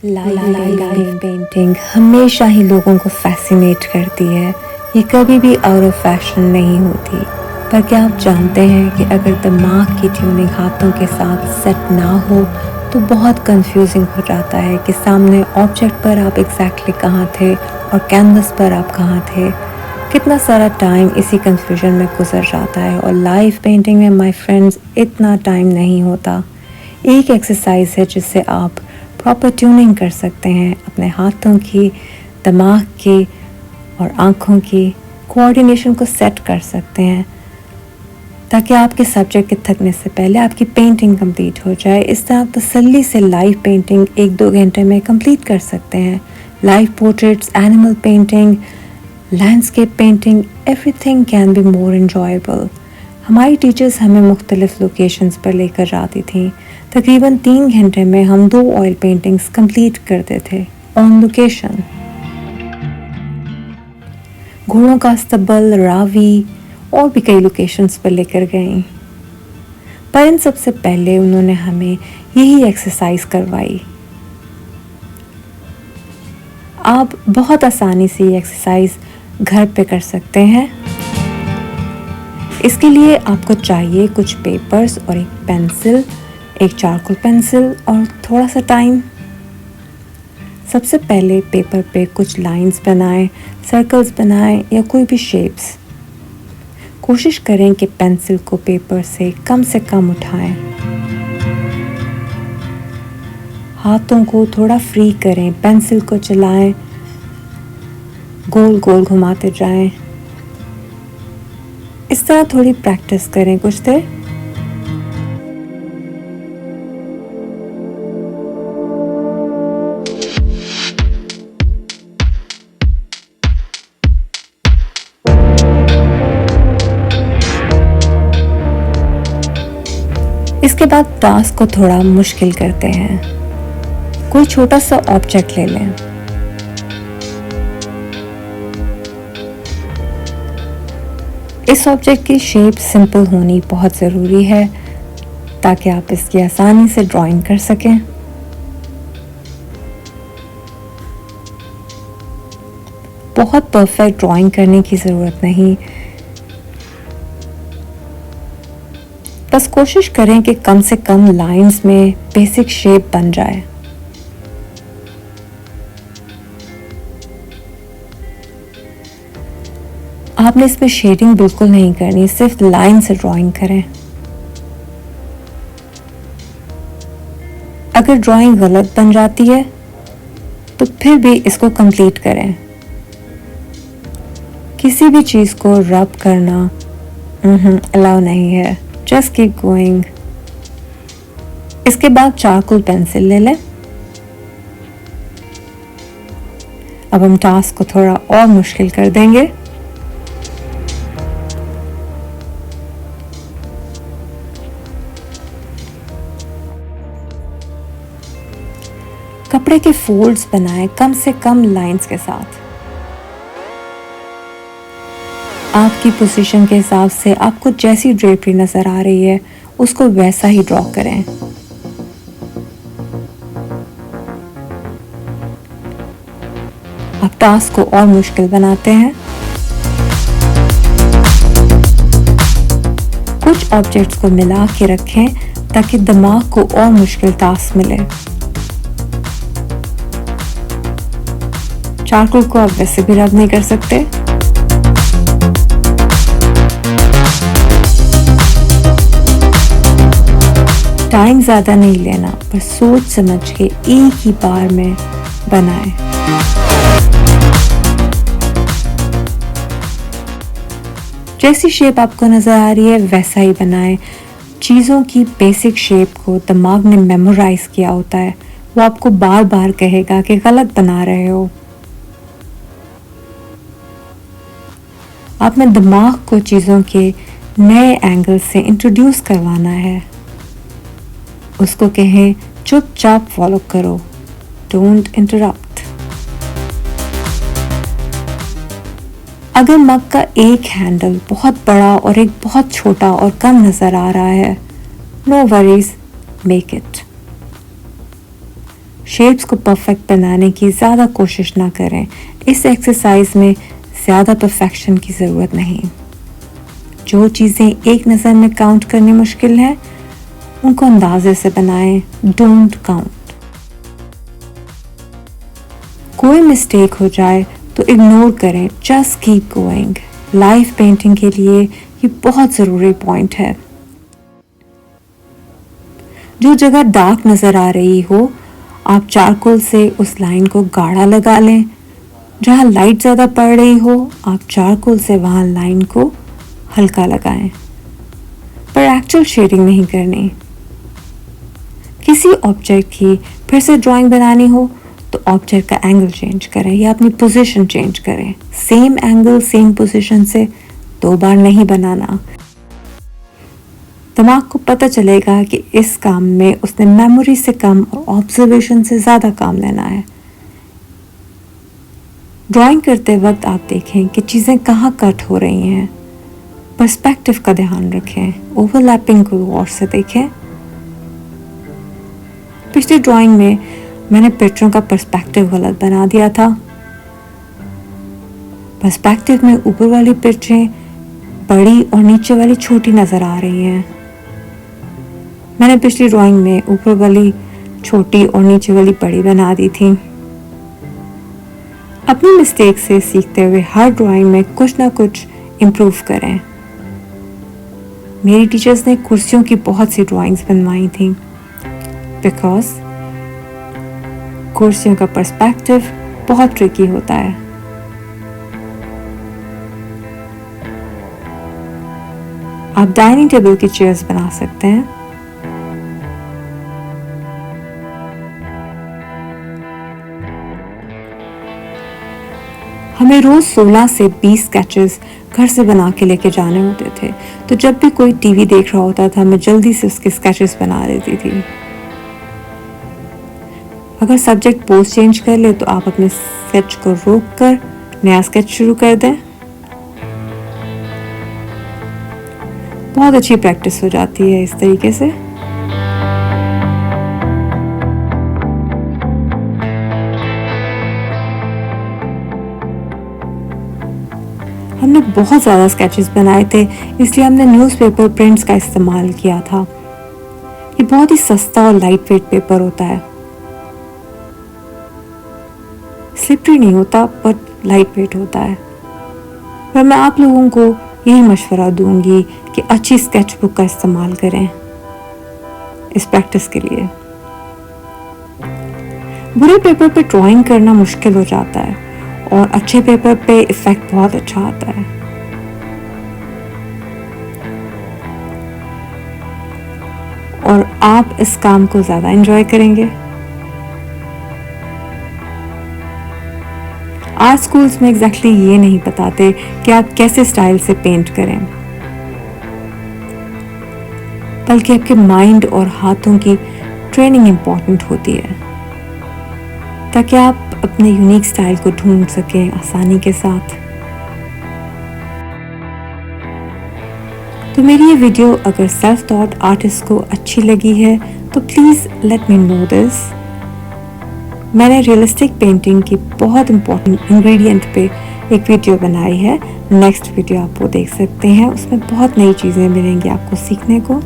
Live painting हमेशा ही लोगों को फैसिनेट करती है। ये कभी भी आउट ऑफ फैशन नहीं होती। पर क्या आप जानते हैं कि अगर दिमाग की ट्यूनिंग हाथों के साथ सेट ना हो तो बहुत कंफ्यूजिंग हो जाता है कि सामने ऑब्जेक्ट पर आप एग्जैक्टली कहाँ थे और कैनवस पर आप कहाँ थे। कितना सारा टाइम इसी कंफ्यूजन में गुजर जाता है। और लाइव पेंटिंग में माय फ्रेंड्स इतना टाइम नहीं होता। एक एक्सरसाइज है जिससे आप प्रॉपर ट्यूनिंग कर सकते हैं अपने हाथों की, दिमाग की और आँखों की कोऑर्डिनेशन को सेट कर सकते हैं ताकि आपके सब्जेक्ट के थकने से पहले आपकी पेंटिंग कंप्लीट हो जाए। इस तरह तसल्ली से लाइव पेंटिंग 1-2 घंटे में कंप्लीट कर सकते हैं। Live portraits, animal painting, landscape painting, everything can be more enjoyable. हमारी टीचर्स हमें मुख्तलिफ लोकेशंस पर लेकर जाती थी। तकरीबन 3 घंटे में हम 2 ऑयल पेंटिंग्स कंप्लीट करते थे ऑन लोकेशन। घोड़ों का अस्तबल, रावी और भी कई लोकेशंस पर लेकर गई। पर इन सबसे पहले उन्होंने हमें यही एक्सरसाइज करवाई। आप बहुत आसानी से ये एक्सरसाइज घर पे कर सकते हैं। इसके लिए आपको चाहिए कुछ पेपर्स और एक पेंसिल, एक चारकोल पेंसिल और थोड़ा सा टाइम। सबसे पहले पेपर पे कुछ लाइंस बनाएं, सर्कल्स बनाएं या कोई भी शेप्स। कोशिश करें कि पेंसिल को पेपर से कम उठाएं। हाथों को थोड़ा फ्री करें, पेंसिल को चलाएं, गोल गोल घुमाते जाएं। इस तरह थोड़ी प्रैक्टिस करें कुछ देर। इसके बाद टास्क को थोड़ा मुश्किल करते हैं। कोई छोटा सा ऑब्जेक्ट ले लें। इस ऑब्जेक्ट की शेप सिंपल होनी बहुत ज़रूरी है ताकि आप इसकी आसानी से ड्राइंग कर सकें। बहुत परफेक्ट ड्राइंग करने की ज़रूरत नहीं, बस कोशिश करें कि कम से कम लाइंस में बेसिक शेप बन जाए। आपने इसमें शेडिंग बिल्कुल नहीं करनी, सिर्फ लाइन से ड्राइंग करें। अगर ड्राइंग गलत बन जाती है तो फिर भी इसको कंप्लीट करें। किसी भी चीज को रब करना अलाउ नहीं है। Just keep going. इसके बाद चारकोल पेंसिल ले लें। अब हम टास्क को थोड़ा और मुश्किल कर देंगे। कपड़े के फोल्ड्स बनाएं कम से कम लाइंस के साथ। आपकी पोजीशन के हिसाब से आपको जैसी ड्रेपरी नजर आ रही है उसको वैसा ही ड्रॉ करें। अब टास्क को और मुश्किल बनाते हैं। कुछ ऑब्जेक्ट्स को मिला के रखें ताकि दिमाग को और मुश्किल टास्क मिले। चारकोल को आप वैसे भी रब नहीं कर सकते। टाइम ज्यादा नहीं लेना, पर सोच समझ के एक ही बार में बनाएं। जैसी शेप आपको नजर आ रही है वैसा ही बनाएं। चीजों की बेसिक शेप को दिमाग ने मेमोराइज किया होता है। वो आपको बार बार कहेगा कि गलत बना रहे हो। आपने दिमाग को चीज़ों के नए एंगल से इंट्रोड्यूस करवाना है। उसको कहें चुपचाप फॉलो करो, डोंट इंटरप्ट। अगर मग का एक हैंडल बहुत बड़ा और एक बहुत छोटा और कम नजर आ रहा है, no worries, make it. Shapes को परफेक्ट बनाने की ज़्यादा कोशिश ना करें। इस एक्सरसाइज में ज़्यादा परफेक्शन की ज़रूरत नहीं। जो चीज़ें एक नज़र में काउंट करनी मुश्किल है उनको अंदाजे से बनाएं। Don't count. कोई मिस्टेक हो जाए तो इग्नोर करें। Just keep going. Live painting के लिए ये बहुत ज़रूरी पॉइंट है। जो जगह डार्क नज़र आ रही हो आप चारकोल से उस लाइन को गाढ़ा लगा लें। जहाँ लाइट ज़्यादा पड़ रही हो आप चारकोल से वहाँ लाइन को हल्का लगाएं, पर एक्चुअल शेडिंग नहीं करनी। किसी ऑब्जेक्ट की फिर से ड्राइंग बनानी हो तो ऑब्जेक्ट का एंगल चेंज करें या अपनी पोजीशन चेंज करें। सेम एंगल सेम पोजीशन से 2 बार नहीं बनाना। दिमाग को पता चलेगा कि इस काम में उसने मेमोरी से कम और ऑब्जर्वेशन से ज़्यादा काम लेना है। ड्राइंग करते वक्त आप देखें कि चीज़ें कहाँ कट हो रही हैं। पर्सपेक्टिव का ध्यान रखें। ओवरलैपिंग को गौर से देखें। पिछली ड्राइंग में मैंने पिक्चरों का पर्सपेक्टिव गलत बना दिया था। पर्सपेक्टिव में ऊपर वाली पिक्चरें बड़ी और नीचे वाली छोटी नज़र आ रही हैं। मैंने पिछली ड्राइंग में ऊपर वाली छोटी और नीचे वाली बड़ी बना दी थी। अपनी मिस्टेक से सीखते हुए हर ड्राइंग में कुछ ना कुछ इम्प्रूव करें। मेरी टीचर्स ने कुर्सियों की बहुत सी ड्राइंग्स बनवाई थी बिकॉज कुर्सियों का पर्सपेक्टिव बहुत ट्रिकी होता है। आप डाइनिंग टेबल की चेयर्स बना सकते हैं। हमें रोज 16 से 20 स्केचेस घर से बना के लेके जाने होते थे, तो जब भी कोई टीवी देख रहा होता था मैं जल्दी से उसके स्केचेस बना लेती थी। अगर सब्जेक्ट पोज चेंज कर ले तो आप अपने स्केच को रोक कर नया स्केच शुरू कर दें। बहुत अच्छी प्रैक्टिस हो जाती है इस तरीके से। हमने बहुत ज़्यादा स्केचेस बनाए थे, इसलिए हमने न्यूज़पेपर प्रिंट्स का इस्तेमाल किया था। ये बहुत ही सस्ता और लाइट वेट पेपर होता है। स्लिपरी नहीं होता बट लाइट वेट होता है। पर मैं आप लोगों को यही मशवरा दूंगी कि अच्छी स्केच बुक का इस्तेमाल करें इस प्रैक्टिस के लिए। बुरे पेपर पे ड्राइंग करना मुश्किल हो जाता है और अच्छे पेपर पे इफेक्ट बहुत अच्छा आता है। और आप इस काम को ज़्यादा एंजॉय करेंगे। आर्ट स्कूल्स में एग्जैक्टली ये नहीं बताते कि आप कैसे स्टाइल से पेंट करें, बल्कि आपके माइंड और हाथों की ट्रेनिंग इम्पॉर्टेंट होती है ताकि आप अपने यूनिक स्टाइल को ढूंढ सकें आसानी के साथ। तो मेरी ये वीडियो अगर सेल्फ थॉट आर्टिस्ट को अच्छी लगी है तो please let me know this. मैंने रियलिस्टिक पेंटिंग की बहुत इंपॉर्टेंट इंग्रेडिएंट पे एक वीडियो बनाई है। नेक्स्ट वीडियो आप वो देख सकते हैं, उसमें बहुत नई चीज़ें मिलेंगी आपको सीखने को।